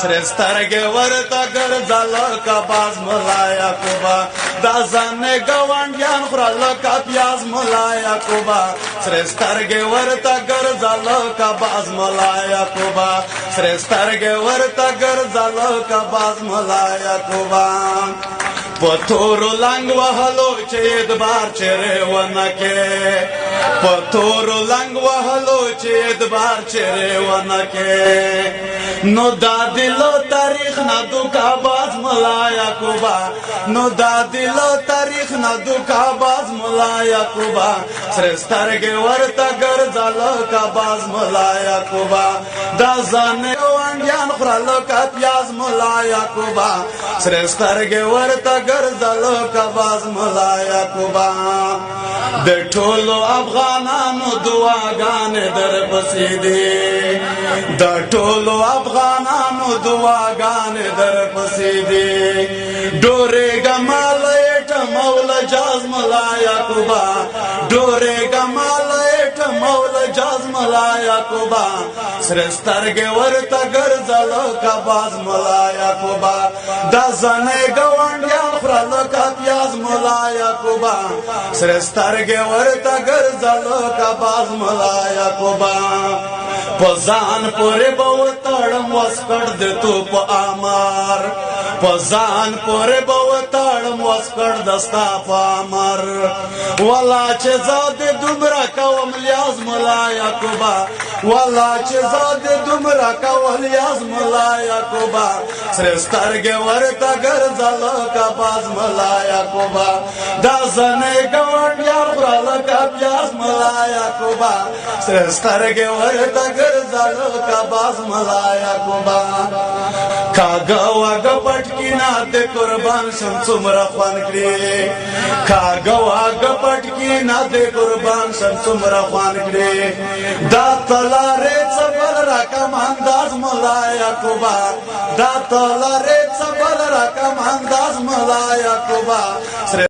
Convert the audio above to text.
سره سترګې ورته ګرځاله که باز ملا یعقوبه دا ځانې ګاونډیان خوړله که پیاز ملا یعقوبه سره سترګې ورته ګرځاله که باز ملا یعقوبه سره سترګې ورته ګرځاله که باز ملا یعقوبه په تورو لنګ وهلو چې ادبار چیرې ونه کې په تورو لنګ وهلو چې ادبار چیرې ونه کې نو دا دلو تاریخ نه دوکا باز ملا یعقوبه نو دا دلو تاریخ نه دوکا باز ملا یعقوبه سره سترګې ورته ګرځاله که باز ملا یعقوبه دا ځانې ګاونډیان خوړله که پیاز ملا یعقوبه سره سترګې ورته ګرځاله که باز ملا یعقوبه د ټولو افغانانو دعاګانې درپسې دي د ټولو افغانانو دعاګانې درپسې دي ډورېږه مالیټه مولا جاز ملا یعقوبه ډورېږه مالیټه مولا جاز ملا یعقوبه سره سترګې ورته ګرځاله که باز ملا یعقوبه دا ځانې ګاونډیان خوړله که پیاز ملا یعقوبه سره سترګې ورته ګرځاله که باز ملا یعقوبه په ځان پورې به وتړم واسکټ د توپ امر په ځان پورې به وتړم واسکټ د ستا په امر والا چې زه دې دومره کوم لیاز ملا یعقوبه والا چې زه دې دومره کوم لیاز ملا یعقوبه سره سترګې ورته ګرځاله که باز ملا یعقوبه دا ځانې ګاونډیان خوړله که پیاز ملا یعقوبه سره سترګې ورته ګرځاله که باز ملا یعقوبه کاږه واږه پټکینه دې قربان شم څومره خوند کړي کاږه واږه پټکینه دې قربان شم څومره خوند کړي دا تلارې څپل راکم انداز ملا یعقوبه دا تلارې څپل راکم انداز ملا یعقوبه